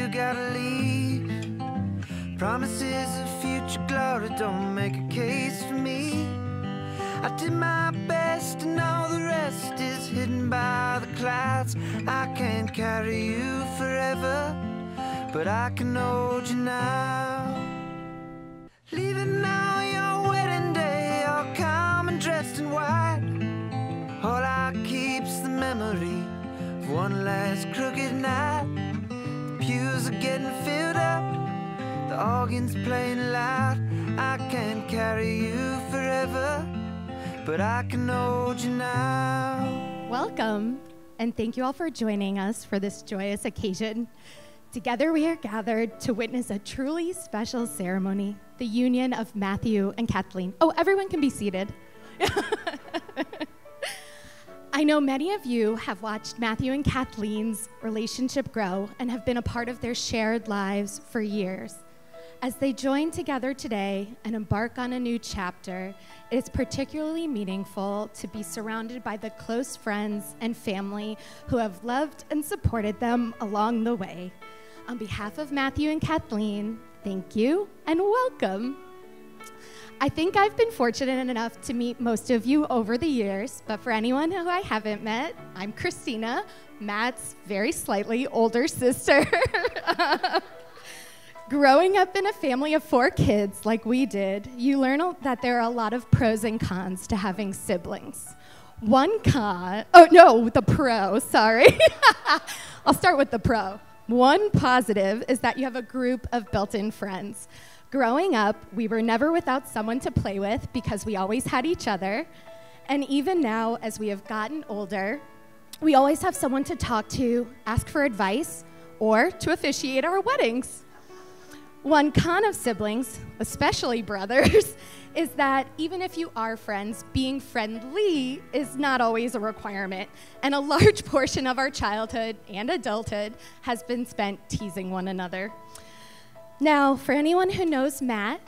you gotta leave. Promises of future glory don't make a case for me. I did my best and all the rest is hidden by the clouds. I can't carry you forever, but I can hold you now. Leaving now your wedding day, all calm and dressed in white. All I keep's the memory of one last crooked night. The pews are getting filled up, the organ's playing loud. I can't carry you forever, but I can hold you now. Welcome, and thank you all for joining us for this joyous occasion. Together we are gathered to witness a truly special ceremony, the union of Matthew and Kathleen. Oh, everyone can be seated. I know many of you have watched Matthew and Kathleen's relationship grow and have been a part of their shared lives for years. As they join together today and embark on a new chapter, it is particularly meaningful to be surrounded by the close friends and family who have loved and supported them along the way. On behalf of Matthew and Kathleen, thank you and welcome. I think I've been fortunate enough to meet most of you over the years, but for anyone who I haven't met, I'm Christina, Matt's very slightly older sister. Growing up in a family of 4 kids like we did, you learn that there are a lot of pros and cons to having siblings. One con, oh no, the pro, sorry. I'll start with the pro. One positive is that you have a group of built-in friends. Growing up, we were never without someone to play with because we always had each other. And even now, as we have gotten older, we always have someone to talk to, ask for advice, or to officiate our weddings. One con of siblings, especially brothers, is that even if you are friends, being friendly is not always a requirement, and a large portion of our childhood and adulthood has been spent teasing one another. Now, for anyone who knows Matt,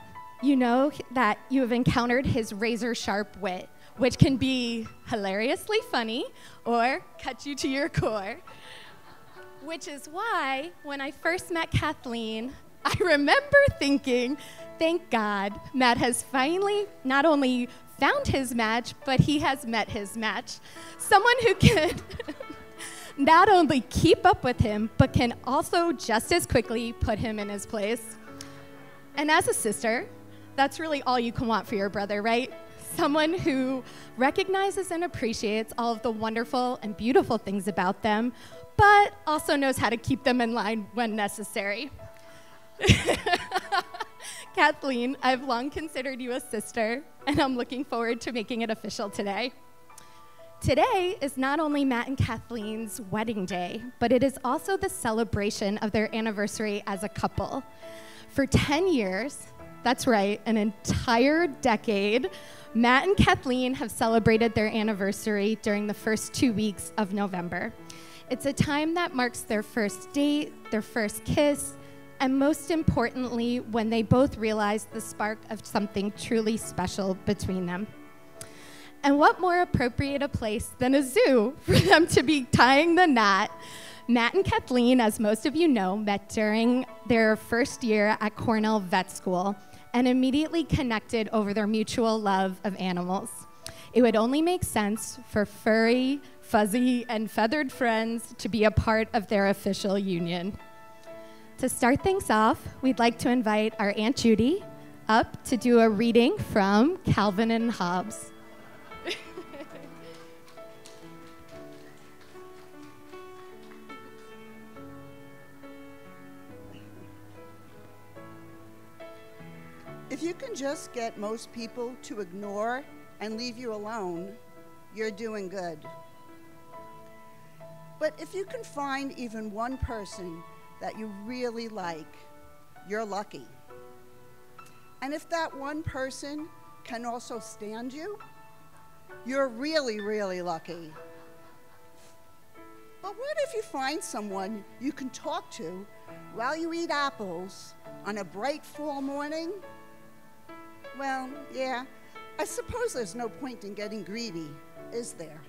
you know that you have encountered his razor-sharp wit, which can be hilariously funny or cut you to your core. Which is why, when I first met Kathleen, I remember thinking, thank God, Matt has finally not only found his match, but he has met his match. Someone who can not only keep up with him, but can also just as quickly put him in his place. And as a sister, that's really all you can want for your brother, right? Someone who recognizes and appreciates all of the wonderful and beautiful things about them, but also knows how to keep them in line when necessary. Kathleen, I've long considered you a sister, and I'm looking forward to making it official today. Today is not only Matt and Kathleen's wedding day, but it is also the celebration of their anniversary as a couple. For 10 years, that's right, an entire decade, Matt and Kathleen have celebrated their anniversary during the first 2 weeks of November. It's a time that marks their first date, their first kiss, and most importantly, when they both realize the spark of something truly special between them. And what more appropriate a place than a zoo for them to be tying the knot? Matt and Kathleen, as most of you know, met during their first year at Cornell Vet School and immediately connected over their mutual love of animals. It would only make sense for furry, fuzzy, and feathered friends to be a part of their official union. To start things off, we'd like to invite our Aunt Judy up to do a reading from Calvin and Hobbes. If you can just get most people to ignore and leave you alone, you're doing good. But if you can find even one person that you really like, you're lucky. And if that one person can also stand you, you're really, really lucky. But what if you find someone you can talk to while you eat apples on a bright fall morning? Well, yeah, I suppose there's no point in getting greedy, is there?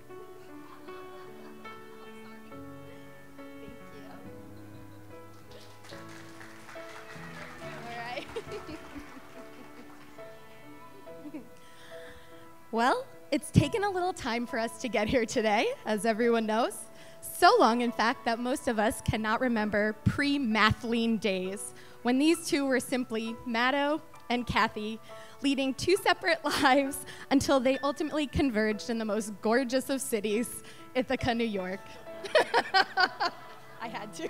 Well, it's taken a little time for us to get here today, as everyone knows. So long, in fact, that most of us cannot remember pre-Kathleen days, when these two were simply Matto and Kathy, leading two separate lives until they ultimately converged in the most gorgeous of cities, Ithaca, New York. I had to.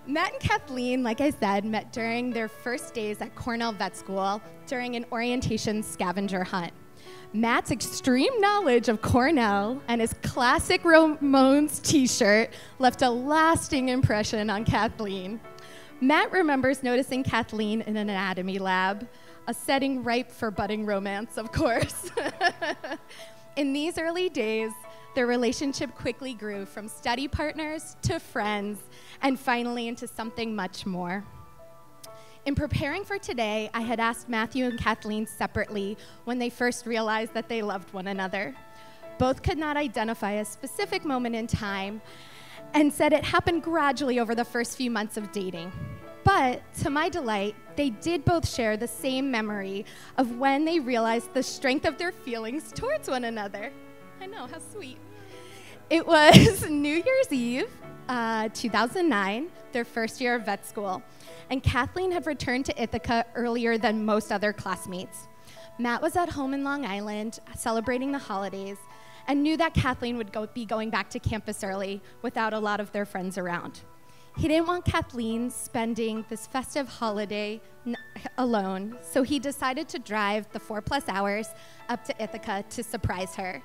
Matt and Kathleen, like I said, met during their first days at Cornell Vet School during an orientation scavenger hunt. Matt's extreme knowledge of Cornell and his classic Ramones t-shirt left a lasting impression on Kathleen. Matt remembers noticing Kathleen in an anatomy lab, a setting ripe for budding romance, of course. In these early days, their relationship quickly grew from study partners to friends, and finally into something much more. In preparing for today, I had asked Matthew and Kathleen separately when they first realized that they loved one another. Both could not identify a specific moment in time and said it happened gradually over the first few months of dating. But to my delight, they did both share the same memory of when they realized the strength of their feelings towards one another. I know, how sweet. It was New Year's Eve, 2009, their first year of vet school, and Kathleen had returned to Ithaca earlier than most other classmates. Matt was at home in Long Island celebrating the holidays and knew that Kathleen would be going back to campus early without a lot of their friends around. He didn't want Kathleen spending this festive holiday alone, so he decided to drive the 4+ hours up to Ithaca to surprise her.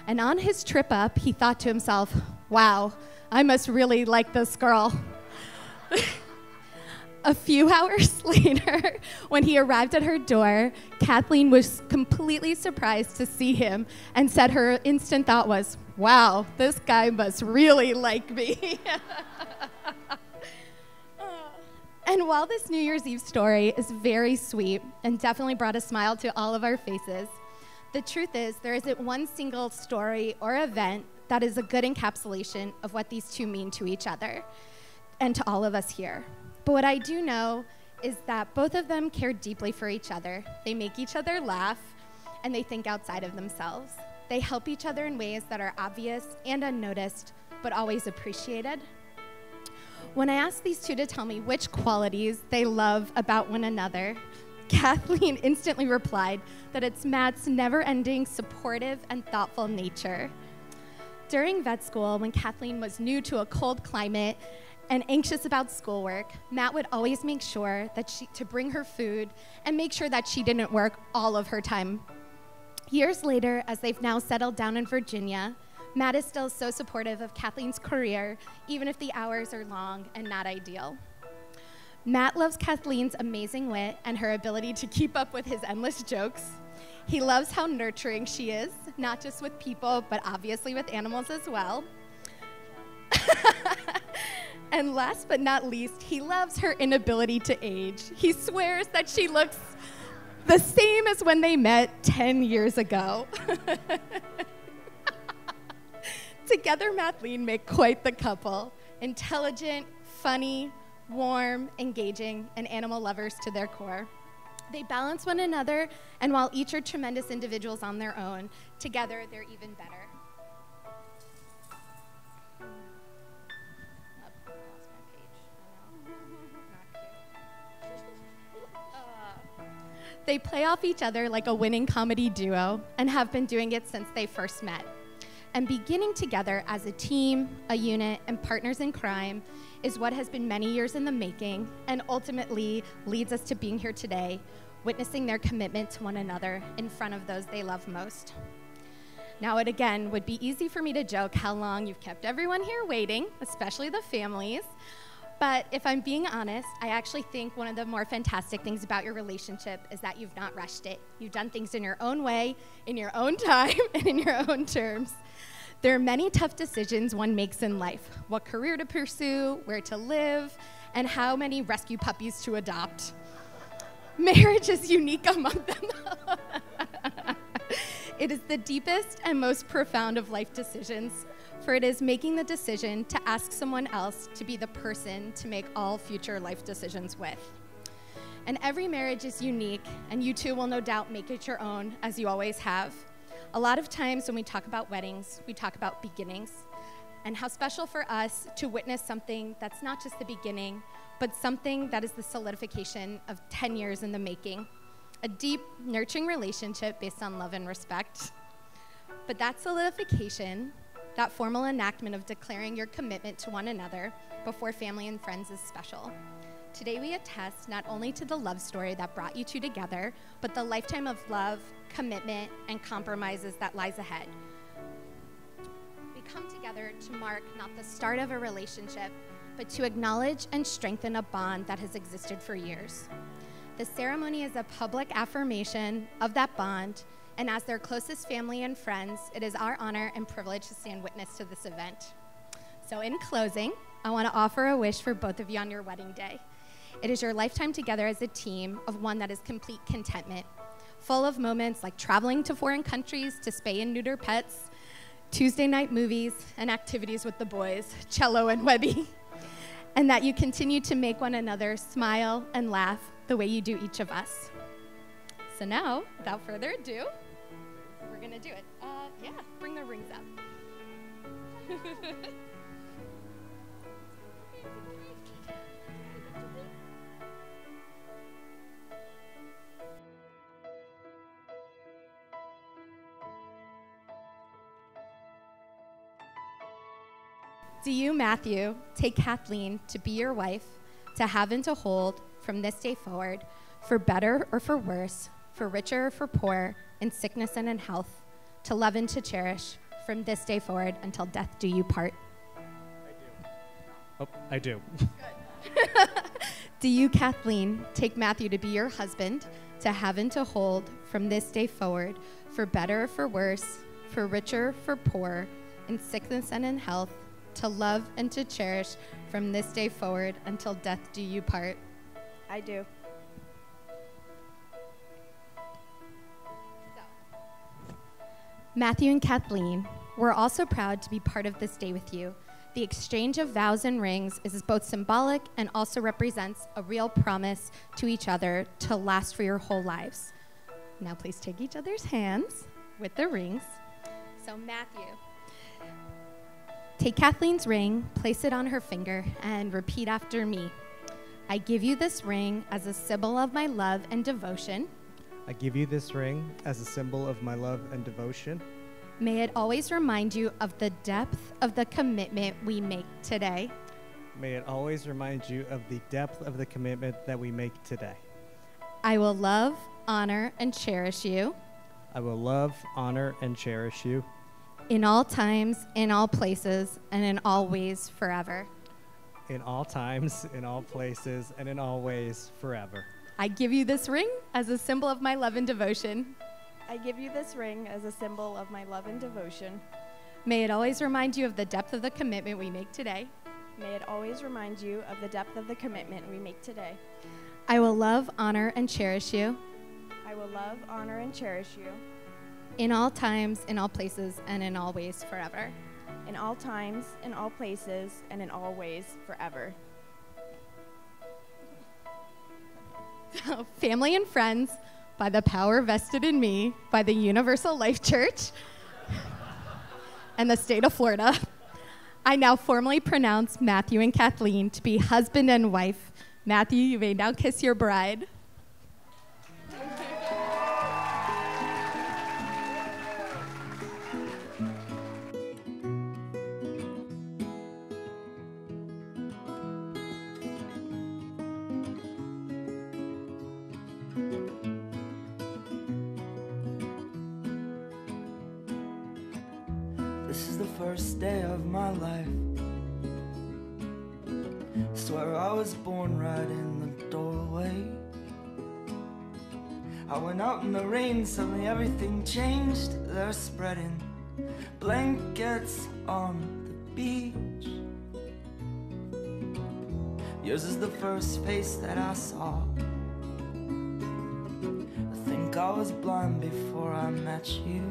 And on his trip up, he thought to himself, wow, I must really like this girl. A few hours later, when he arrived at her door, Kathleen was completely surprised to see him and said her instant thought was, wow, this guy must really like me. And while this New Year's Eve story is very sweet and definitely brought a smile to all of our faces, the truth is there isn't one single story or event that is a good encapsulation of what these two mean to each other and to all of us here. But what I do know is that both of them care deeply for each other. They make each other laugh, and they think outside of themselves. They help each other in ways that are obvious and unnoticed, but always appreciated. When I asked these two to tell me which qualities they love about one another, Kathleen instantly replied that it's Matt's never-ending, supportive, and thoughtful nature. During vet school, when Kathleen was new to a cold climate and anxious about schoolwork, Matt would always make sure that to bring her food and make sure that she didn't work all of her time. Years later, as they've now settled down in Virginia, Matt is still so supportive of Kathleen's career, even if the hours are long and not ideal. Matt loves Kathleen's amazing wit and her ability to keep up with his endless jokes. He loves how nurturing she is, not just with people, but obviously with animals as well. And last but not least, he loves her inability to age. He swears that she looks the same as when they met 10 years ago. Together, Kathleen make quite the couple. Intelligent, funny, warm, engaging, and animal lovers to their core. They balance one another, and while each are tremendous individuals on their own, together they're even better. They play off each other like a winning comedy duo and have been doing it since they first met. And beginning together as a team, a unit, and partners in crime is what has been many years in the making and ultimately leads us to being here today, witnessing their commitment to one another in front of those they love most. Now, it again would be easy for me to joke how long you've kept everyone here waiting, especially the families. But if I'm being honest, I actually think one of the more fantastic things about your relationship is that you've not rushed it. You've done things in your own way, in your own time, and in your own terms. There are many tough decisions one makes in life: what career to pursue, where to live, and how many rescue puppies to adopt. Marriage is unique among them. It is the deepest and most profound of life decisions, for it is making the decision to ask someone else to be the person to make all future life decisions with. And every marriage is unique, and you two will no doubt make it your own, as you always have. A lot of times when we talk about weddings, we talk about beginnings, and how special for us to witness something that's not just the beginning, but something that is the solidification of 10 years in the making. A deep, nurturing relationship based on love and respect. But that solidification, that formal enactment of declaring your commitment to one another before family and friends is special. Today we attest not only to the love story that brought you two together, but the lifetime of love, commitment, and compromises that lies ahead. We come together to mark not the start of a relationship, but to acknowledge and strengthen a bond that has existed for years. The ceremony is a public affirmation of that bond, and as their closest family and friends, it is our honor and privilege to stand witness to this event. So in closing, I want to offer a wish for both of you on your wedding day. It is your lifetime together as a team of one that is complete contentment, full of moments like traveling to foreign countries to spay and neuter pets, Tuesday night movies, and activities with the boys, Cello and Webby, and that you continue to make one another smile and laugh the way you do each of us. So now, without further ado, we're gonna do it. Yeah, bring the rings up. Do you, Matthew, take Kathleen to be your wife, to have and to hold from this day forward, for better or for worse, for richer or for poor, in sickness and in health, to love and to cherish, from this day forward until death do you part? I do. Do you, Kathleen, take Matthew to be your husband, to have and to hold from this day forward, for better or for worse, for richer or for poor, in sickness and in health, to love and to cherish, from this day forward until death do you part? I do. Matthew and Kathleen, we're also proud to be part of this day with you. The exchange of vows and rings is both symbolic and also represents a real promise to each other to last for your whole lives. Now please take each other's hands with the rings. So Matthew, take Kathleen's ring, place it on her finger, and repeat after me. I give you this ring as a symbol of my love and devotion. I give you this ring as a symbol of my love and devotion. May it always remind you of the depth of the commitment we make today. May it always remind you of the depth of the commitment that we make today. I will love, honor, and cherish you. I will love, honor, and cherish you. In all times, in all places, and in all ways forever. In all times, in all places, and in all ways forever. I give you this ring as a symbol of my love and devotion. I give you this ring as a symbol of my love and devotion. May it always remind you of the depth of the commitment we make today. May it always remind you of the depth of the commitment we make today. I will love, honor, and cherish you. I will love, honor, and cherish you. In all times, in all places, and in all ways forever. In all times, in all places, and in all ways forever. So, family and friends, by the power vested in me by the Universal Life Church and the state of Florida, I now formally pronounce Matthew and Kathleen to be husband and wife. Matthew, you may now kiss your bride. This is the first day of my life. Swear I was born right in the doorway. I went out in the rain, suddenly everything changed. They're spreading blankets on the beach. Yours is the first face that I saw. I think I was blind before I met you.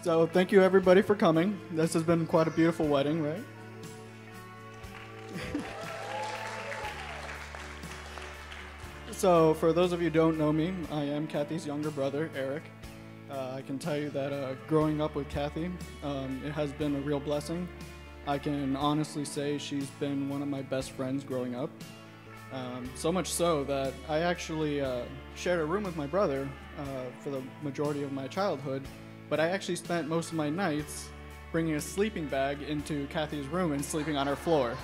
So thank you everybody for coming. This has been quite a beautiful wedding, right? So for those of you who don't know me, I am Kathy's younger brother, Eric. I can tell you that growing up with Kathy, it has been a real blessing. I can honestly say she's been one of my best friends growing up. So much so that I actually shared a room with my brother for the majority of my childhood, but I actually spent most of my nights bringing a sleeping bag into Kathy's room and sleeping on her floor.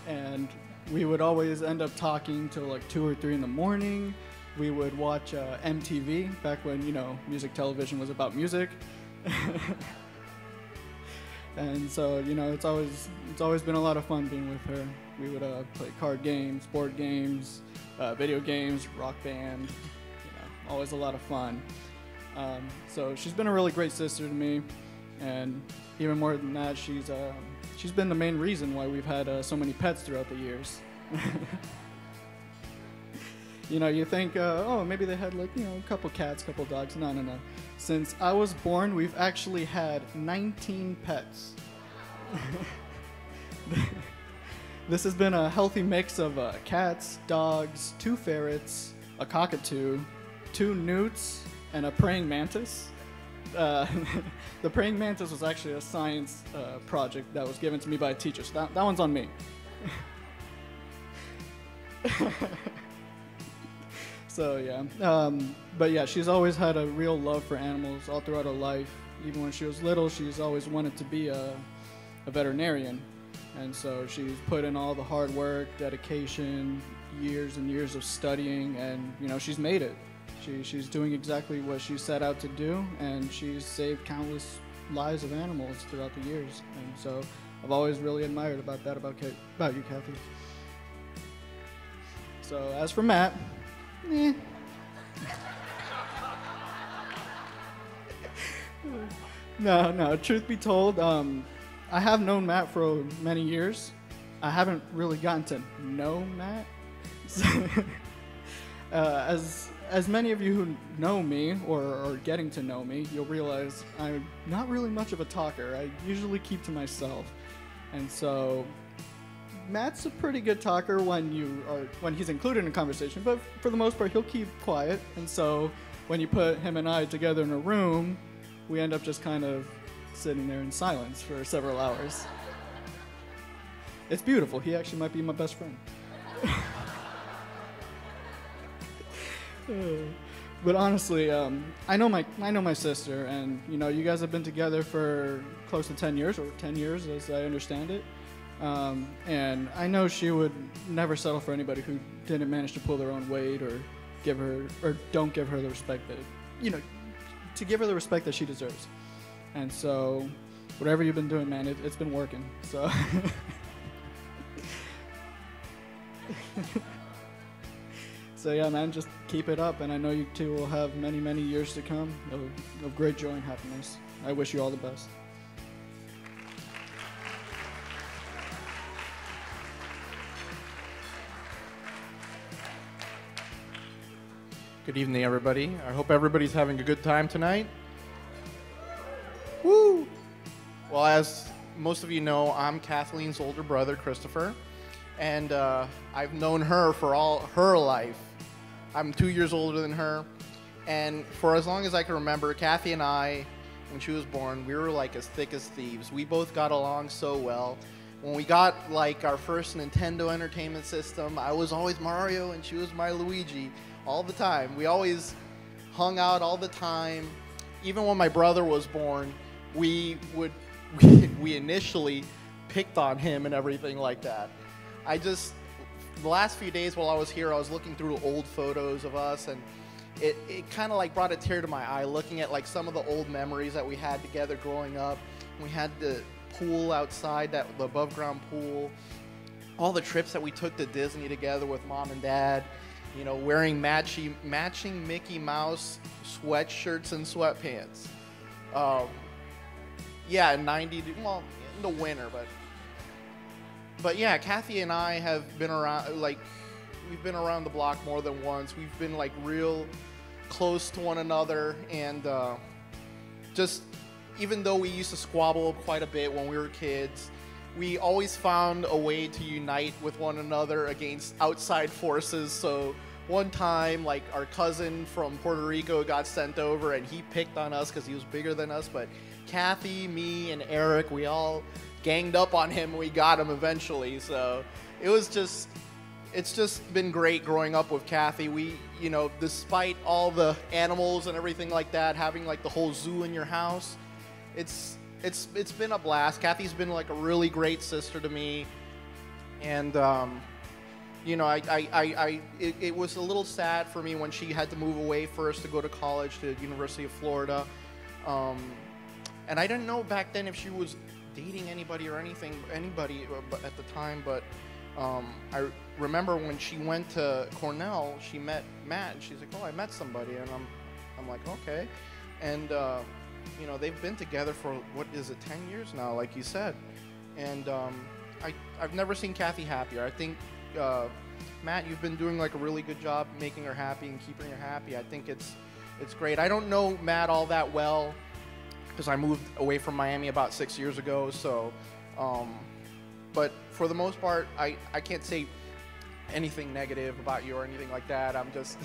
And we would always end up talking till like 2 or 3 in the morning. We would watch MTV back when, you know, music television was about music. And so, you know, it's always been a lot of fun being with her. We would play card games, board games, video games, rock band, you know, always a lot of fun. So she's been a really great sister to me, and even more than that, she's been the main reason why we've had so many pets throughout the years. You know, you think, oh, maybe they had, like, you know, a couple cats, couple dogs. No, no, no. Since I was born, we've actually had 19 pets. This has been a healthy mix of cats, dogs, 2 ferrets, a cockatoo, 2 newts, and a praying mantis. The praying mantis was actually a science project that was given to me by a teacher, so that one's on me. So yeah, but yeah, she's always had a real love for animals all throughout her life. Even when she was little, she's always wanted to be a veterinarian. And so she's put in all the hard work, dedication, years and years of studying, and, you know, she's made it. She's doing exactly what she set out to do, and she's saved countless lives of animals throughout the years. And so I've always really admired about you, Kathy. So as for Matt, No, truth be told, I have known Matt for many years. I haven't really gotten to know Matt. As many of you who know me or are getting to know me, you'll realize I'm not really much of a talker. I usually keep to myself. And so Matt's a pretty good talker when he's included in a conversation, but for the most part, he'll keep quiet. And so when you put him and I together in a room, we end up just kind of sitting there in silence for several hours. It's beautiful. He actually might be my best friend. But honestly, I know my sister, and, you know, you guys have been together for close to 10 years, or 10 years as I understand it. And I know she would never settle for anybody who didn't manage to pull their own weight or don't give her the respect that, you know, to give her the respect that she deserves. And so whatever you've been doing, man, it's been working. So so yeah, man, just keep it up, and I know you two will have many, many years to come of great joy and happiness. I wish you all the best. Good evening, everybody. I hope everybody's having a good time tonight. Woo! Well, as most of you know, I'm Kathleen's older brother, Christopher, and I've known her for all her life. I'm 2 years older than her, and for as long as I can remember, Kathy and I, when she was born, we were like as thick as thieves. We both got along so well. When we got like our first Nintendo Entertainment System, I was always Mario and she was my Luigi. All the time. We always hung out all the time. Even when my brother was born, we initially picked on him and everything like that. The last few days while I was here, I was looking through old photos of us, and it kind of like brought a tear to my eye looking at like some of the old memories that we had together growing up. We had the pool outside, the above ground pool, all the trips that we took to Disney together with Mom and Dad. You know, wearing matching Mickey Mouse sweatshirts and sweatpants. Yeah, in the winter, but yeah, Kathy and I have been around, like, we've been around the block more than once. We've been like real close to one another, and just even though we used to squabble quite a bit when we were kids, we always found a way to unite with one another against outside forces. So one time, like, our cousin from Puerto Rico got sent over and he picked on us because he was bigger than us, but Kathy, me, and Eric, we all ganged up on him and we got him eventually. So it's just been great growing up with Kathy. We, you know, despite all the animals and everything like that, having like the whole zoo in your house, it's been a blast. Kathy's been like a really great sister to me, and you know, it was a little sad for me when she had to move away first to go to college to the University of Florida, and I didn't know back then if she was dating anybody or anybody at the time, but I remember when she went to Cornell, she met Matt, and she's like, "Oh, I met somebody," and I'm like, "Okay," and you know, they've been together for, what is it, 10 years now, like you said, and I've never seen Kathy happier. I think Matt, you've been doing like a really good job making her happy and keeping her happy. I think it's great. I don't know Matt all that well because I moved away from Miami about 6 years ago, so but for the most part, I can't say anything negative about you or anything like that. I'm just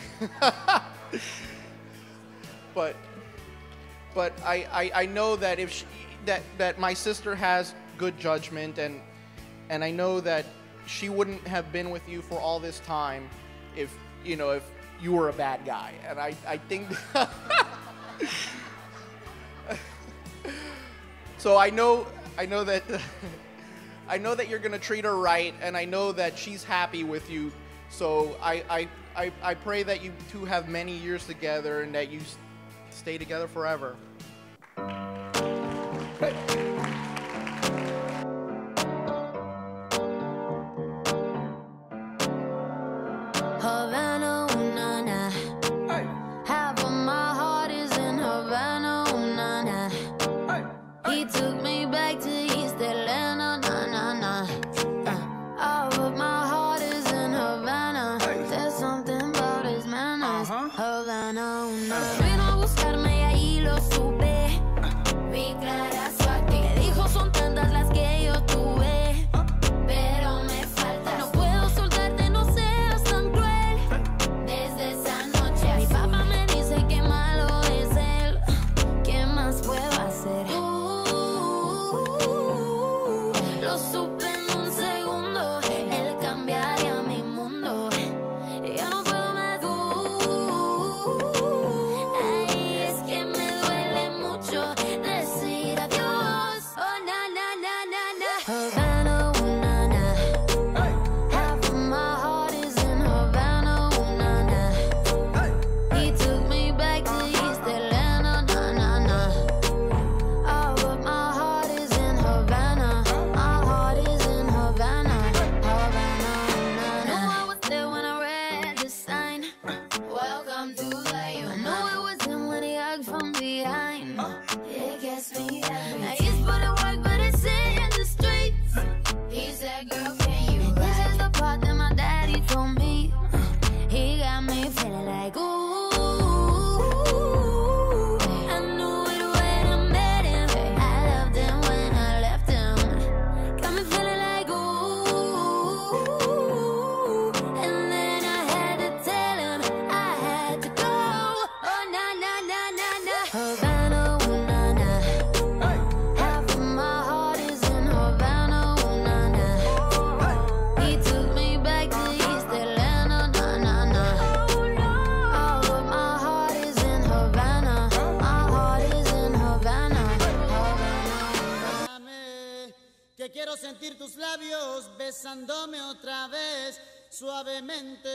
but I know that if that my sister has good judgment, and I know that she wouldn't have been with you for all this time if you were a bad guy, and I think so I know that I know that you're gonna treat her right, and I know that she's happy with you, so I pray that you two have many years together and that you stay together forever. Hey. Havana, ooh, na, na. Hey. Half of my heart is in Havana, ooh, na, na. Hey. He took me back to East Atlanta, na, na, na. All of my heart is in Havana. Hey. There's something about his manners. Havana, ooh, na. Vino a buscarme y ahí lo supe. Vi claras su actitud. Me dijo son tantas las que yo tuve, pero me falta. No puedo soltarte, no seas tan cruel. Desde esa noche mi papá me dice que malo es él. ¿Qué más puedo hacer? Lo supe en un segundo. Él cambiaría mi mundo. Yo no puedo más. Ay, es que me duele mucho decir adiós. Oh, na, na, na, na, na. Havana, ooh, na, na. Half of my heart is in Havana, ooh, na, na. He took me back to East Atlanta, na, na, na. All of my heart is in Havana. My heart is in Havana. Havana, ooh, na, na. I know I was there when I read the sign. Welcome to the U. I know it was him when he hugged from behind. It gets me happy. I used to put in work, but it's in the streets. He said, girl, can you? And this is the part that my daddy told me. He got me feeling like, ooh. I knew it when I met him. I loved him when I left him. Got me feeling like, ooh. And then I had to tell him I had to go. Oh, na, na, na, na, na. Havana, ooh, na, na. Half of my heart is in Havana, ooh, na, na. He took me back to East Atlanta, na, na, na. All of my heart is in Havana. My heart is in Havana. Bésame, que quiero sentir tus labios besándome otra vez suavemente.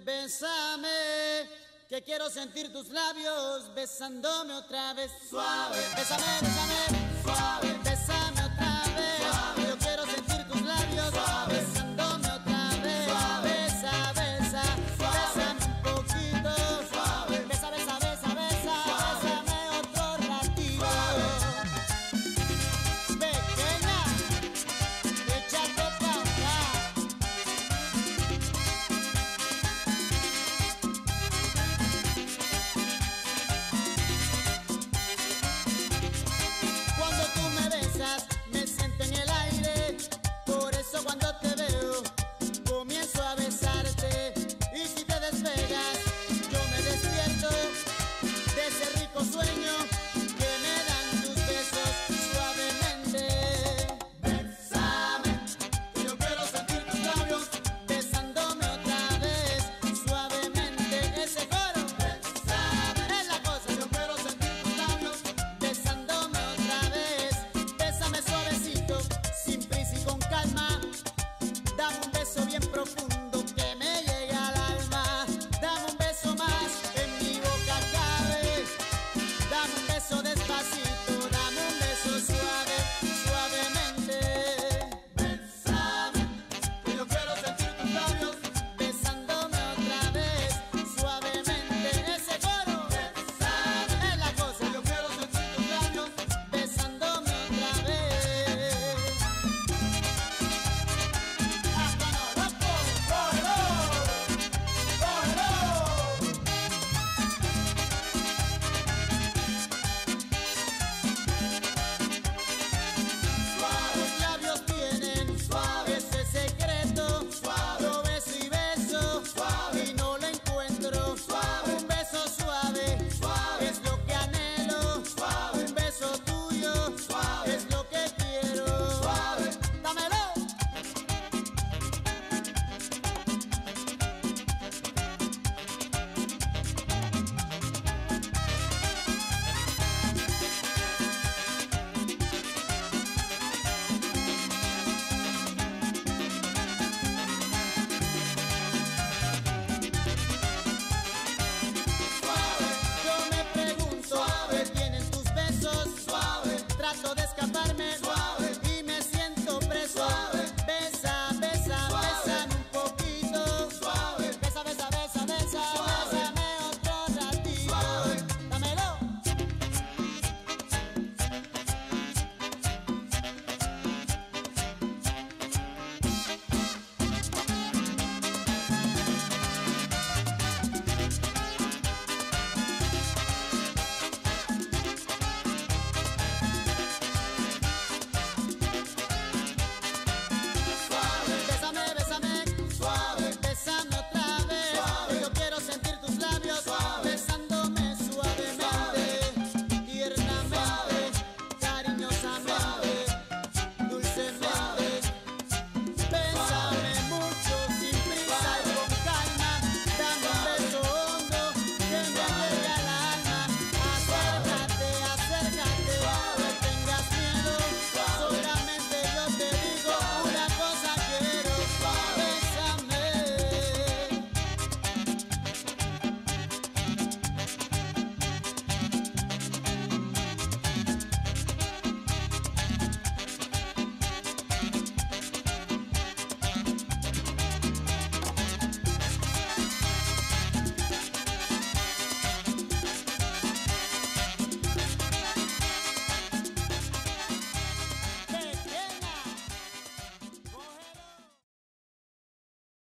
Bésame, que quiero sentir tus labios besándome otra vez suave. Bésame, bésame, suave.